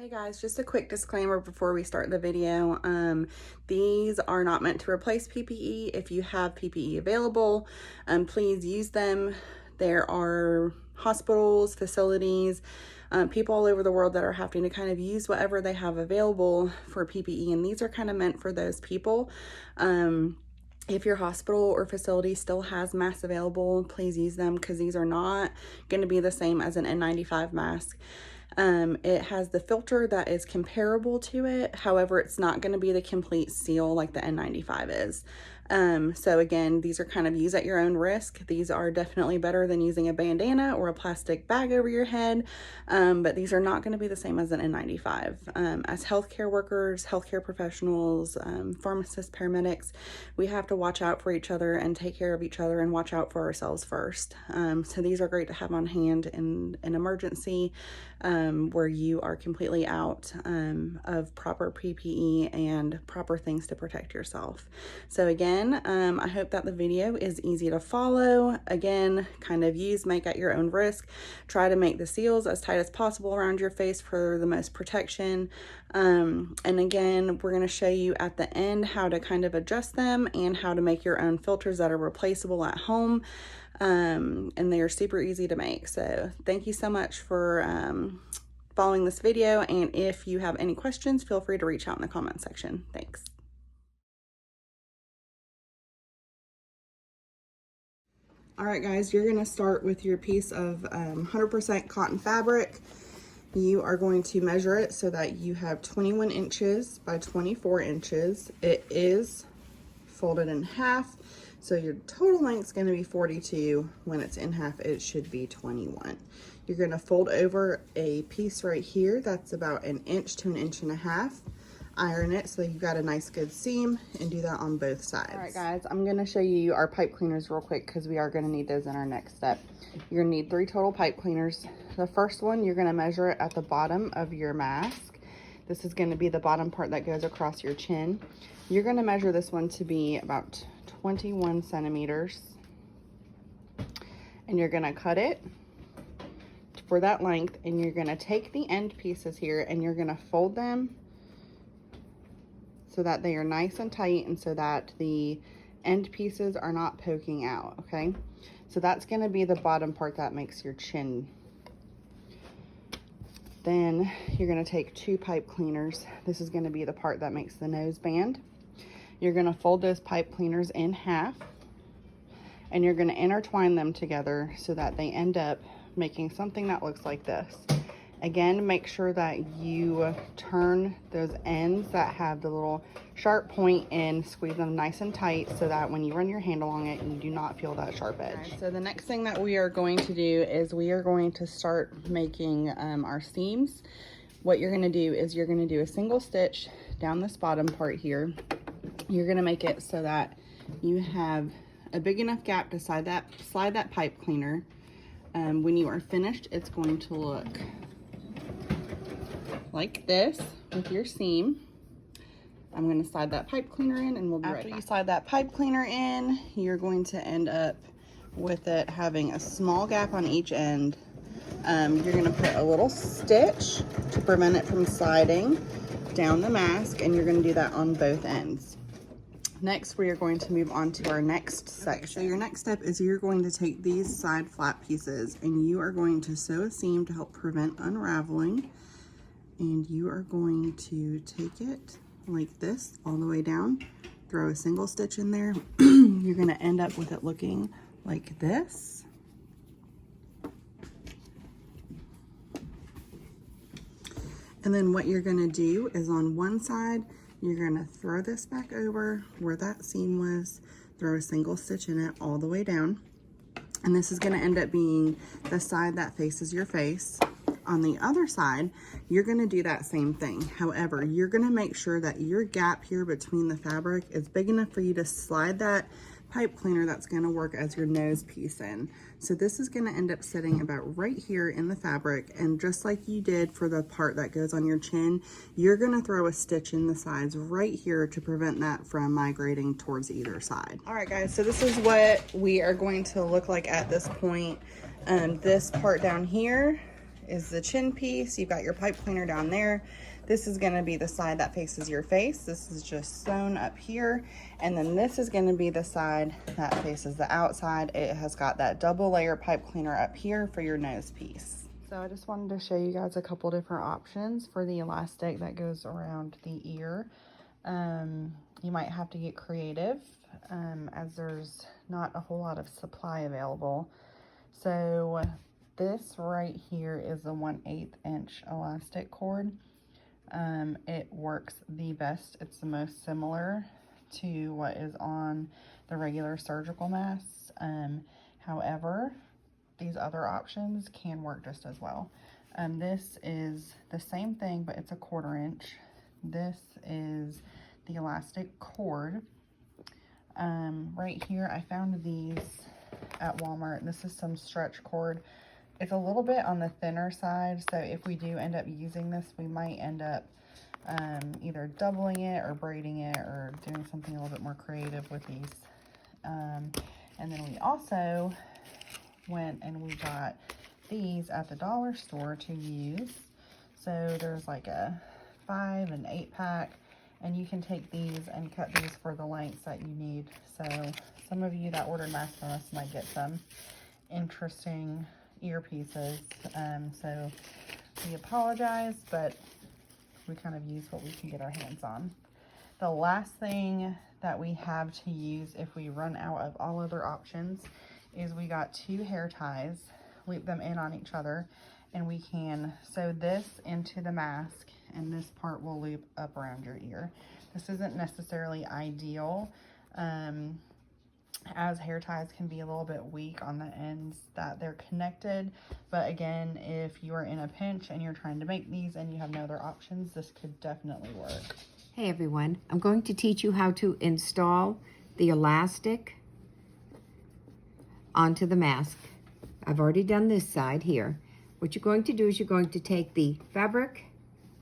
Hey guys, just a quick disclaimer before we start the video. These are not meant to replace PPE. If you have PPE available, please use them. There are hospitals, facilities, people all over the world that are having to kind of use whatever they have available for PPE, and these are kind of meant for those people. If your hospital or facility still has masks available, please use them because these are not going to be the same as an N95 mask. It has the filter that is comparable to it. However, it's not going to be the complete seal like the N95 is. So again, these are kind of use at your own risk. These are definitely better than using a bandana or a plastic bag over your head. But these are not going to be the same as an N95. As healthcare workers, healthcare professionals, pharmacists, paramedics, we have to watch out for each other and take care of each other and watch out for ourselves first. So these are great to have on hand in an emergency, where you are completely out of proper PPE and proper things to protect yourself. So again, I hope that the video is easy to follow. Again, kind of make at your own risk. Try to make the seals as tight as possible around your face for the most protection. And again, we're going to show you at the end how to kind of adjust them and how to make your own filters that are replaceable at home. And they are super easy to make. So thank you so much for following this video. And if you have any questions, feel free to reach out in the comment section. Thanks. All right, guys, you're gonna start with your piece of 100% cotton fabric. You are going to measure it so that you have 21 inches by 24 inches. It is folded in half, so your total length is gonna be 42. When it's in half, it should be 21. You're gonna fold over a piece right here that's about 1 inch to 1.5 inches. Iron it so you've got a nice good seam, and do that on both sides. All right, guys, I'm gonna show you our pipe cleaners real quick because we are gonna need those in our next step. You're gonna need 3 total pipe cleaners. The first one, you're gonna measure it at the bottom of your mask. This is gonna be the bottom part that goes across your chin. You're gonna measure this one to be about 21 centimeters. And you're gonna cut it for that length, and you're gonna take the end pieces here and you're gonna fold them so that they are nice and tight and so that the end pieces are not poking out, okay? So that's gonna be the bottom part that makes your chin. Then you're gonna take 2 pipe cleaners. This is gonna be the part that makes the nose band. You're gonna fold those pipe cleaners in half, and you're gonna intertwine them together so that they end up making something that looks like this. Again, make sure that you turn those ends that have the little sharp point in, squeeze them nice and tight so that when you run your hand along it, you do not feel that sharp edge. Okay, so the next thing that we are going to do is we are going to start making our seams. What you're gonna do is you're gonna do a single stitch down this bottom part here. You're gonna make it so that you have a big enough gap to slide that pipe cleaner. When you are finished, it's going to look like this with your seam. I'm going to slide that pipe cleaner in, and we'll be right back. After you slide that pipe cleaner in, you're going to end up with it having a small gap on each end. You're going to put a little stitch to prevent it from sliding down the mask, and you're going to do that on both ends. Next, we are going to move on to our next section. So your next step is you're going to take these side flat pieces and you are going to sew a seam to help prevent unraveling. And you are going to take it like this all the way down, throw a single stitch in there. You're gonna end up with it looking like this. And then what you're gonna do is on one side, you're gonna throw this back over where that seam was, throw a single stitch in it all the way down. And this is gonna end up being the side that faces your face. On the other side, you're gonna do that same thing. However, you're gonna make sure that your gap here between the fabric is big enough for you to slide that pipe cleaner that's gonna work as your nose piece in. So this is gonna end up sitting about right here in the fabric, and just like you did for the part that goes on your chin, you're gonna throw a stitch in the sides right here to prevent that from migrating towards either side. All right, guys, so this is what we are going to look like at this point. This part down here is the chin piece. You've got your pipe cleaner down there. This is going to be the side that faces your face. This is just sewn up here. And then this is going to be the side that faces the outside. It has got that double layer pipe cleaner up here for your nose piece. So I just wanted to show you guys a couple different options for the elastic that goes around the ear. You might have to get creative as there's not a whole lot of supply available. So this right here is a 1/8 inch elastic cord. It works the best. It's the most similar to what is on the regular surgical masks. However, these other options can work just as well. This is the same thing, but it's a 1/4 inch. This is the elastic cord. Right here, I found these at Walmart. This is some stretch cord. It's a little bit on the thinner side, so if we do end up using this, we might end up either doubling it or braiding it or doing something a little bit more creative with these. And then we also went and we got these at the dollar store to use. So there's like a 5 and 8 pack, and you can take these and cut these for the lengths that you need. So some of you that ordered masks from us might get some interesting earpieces. So we apologize, but we kind of use what we can get our hands on. The last thing that we have to use if we run out of all other options is we got 2 hair ties, loop them in on each other, and we can sew this into the mask, and this part will loop up around your ear. This isn't necessarily ideal, as hair ties can be a little bit weak on the ends that they're connected. But again, if you are in a pinch and you're trying to make these and you have no other options, this could definitely work. Hey everyone, I'm going to teach you how to install the elastic onto the mask. I've already done this side here. What you're going to do is you're going to take the fabric,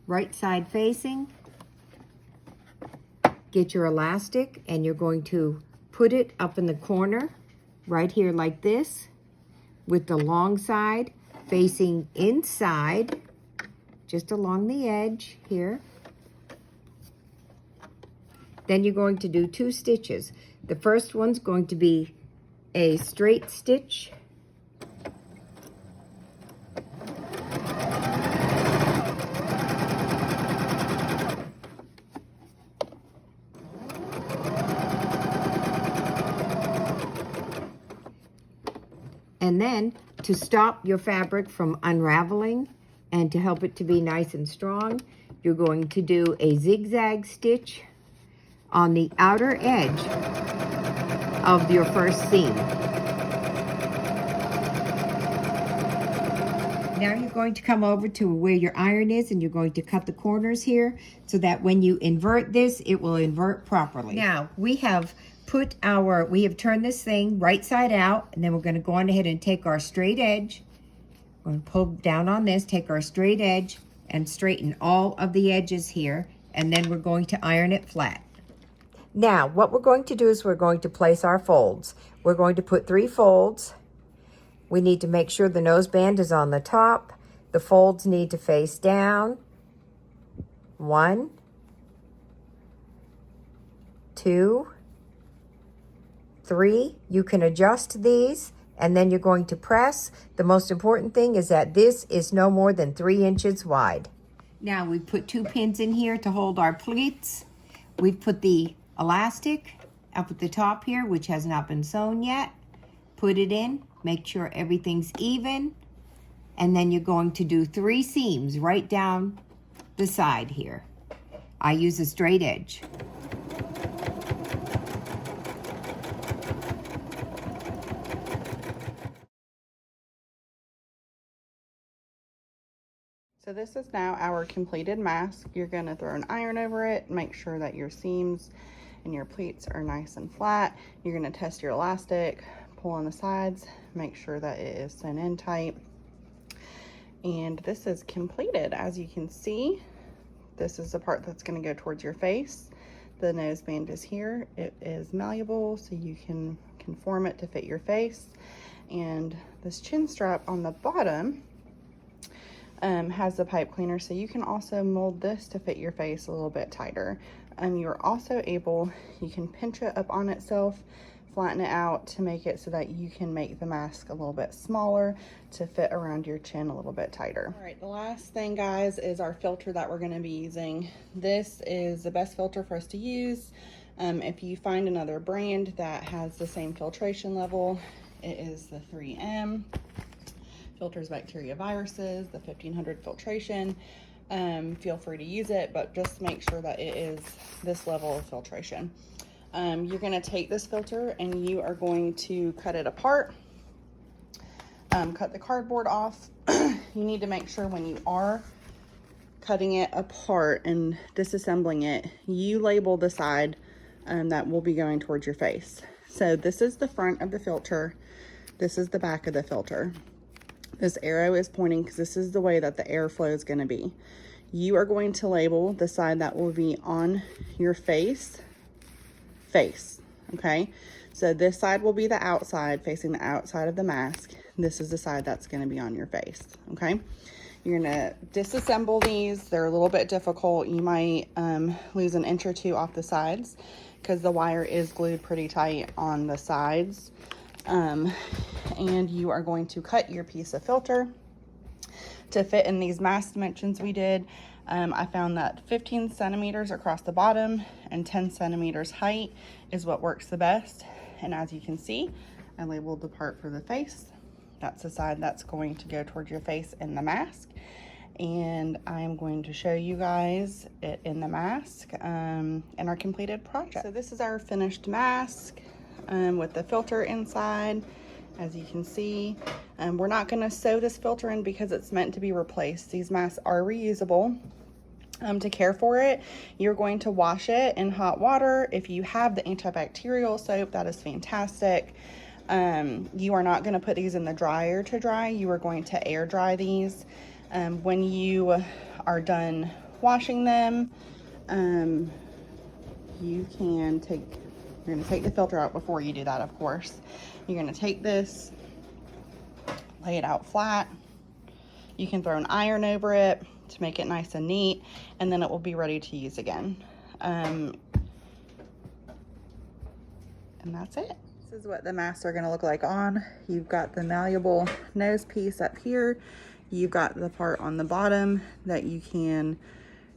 right side facing, get your elastic, and you're going to put it up in the corner right here like this, with the long side facing inside, just along the edge here. Then you're going to do 2 stitches. The first one's going to be a straight stitch. And then to stop your fabric from unraveling and to help it to be nice and strong, you're going to do a zigzag stitch on the outer edge of your first seam. Now you're going to come over to where your iron is, and you're going to cut the corners here so that when you invert this, it will invert properly. Now we have turned this thing right side out, and then we're going to go on ahead and take our straight edge. We're going to pull down on this, take our straight edge, and straighten all of the edges here, and then we're going to iron it flat. Now, what we're going to do is we're going to place our folds. We're going to put 3 folds. We need to make sure the noseband is on the top. The folds need to face down. 1, 2, 3. You can adjust these, and then you're going to press. The most important thing is that this is no more than 3 inches wide. Now we put 2 pins in here to hold our pleats. We've put the elastic up at the top here, which has not been sewn yet. Put it in, make sure everything's even, and then you're going to do 3 seams right down the side here. I use a straight edge. So this is now our completed mask. You're going to throw an iron over it, make sure that your seams and your pleats are nice and flat. You're going to test your elastic, pull on the sides, make sure that it is sewn in tight. And this is completed. As you can see, this is the part that's going to go towards your face. The noseband is here. It is malleable, so you can conform it to fit your face. And this chin strap on the bottom, has the pipe cleaner, so you can also mold this to fit your face a little bit tighter. You're also able, you can pinch it up on itself, flatten it out to make it so that you can make the mask a little bit smaller to fit around your chin a little bit tighter. All right, the last thing, guys, is our filter that we're going to be using. This is the best filter for us to use. If you find another brand that has the same filtration level, it is the 3M. Filters bacteria, viruses, the 1500 filtration. Feel free to use it, but just make sure that it is this level of filtration. You're going to take this filter and you are going to cut it apart. Cut the cardboard off. You need to make sure when you are cutting it apart and disassembling it, you label the side that will be going towards your face. So this is the front of the filter. This is the back of the filter. This arrow is pointing because this is the way that the airflow is going to be. You are going to label the side that will be on your face, okay? So this side will be the outside, facing the outside of the mask. This is the side that's going to be on your face, okay? You're going to disassemble these. They're a little bit difficult. You might lose an inch or two off the sides because the wire is glued pretty tight on the sides. And you are going to cut your piece of filter to fit in these mask dimensions we did. I found that 15 centimeters across the bottom and 10 centimeters height is what works the best. And as you can see, I labeled the part for the face. That's the side that's going to go towards your face in the mask. And I am going to show you guys it in the mask in our completed project. So this is our finished mask with the filter inside. As you can see, we're not going to sew this filter in because it's meant to be replaced. These masks are reusable. To care for it, you're going to wash it in hot water. If you have the antibacterial soap, that is fantastic. You are not going to put these in the dryer to dry. You are going to air dry these. When you are done washing them, you're going to take the filter out before you do that, of course. You're going to take this, lay it out flat. You can throw an iron over it to make it nice and neat, and then it will be ready to use again. And that's it. This is what the masks are going to look like on. You've got the malleable nose piece up here. You've got the part on the bottom that you can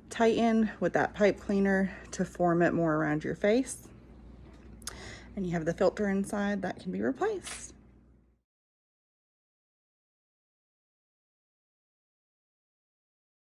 tighten with that pipe cleaner to form it more around your face. And you have the filter inside that can be replaced.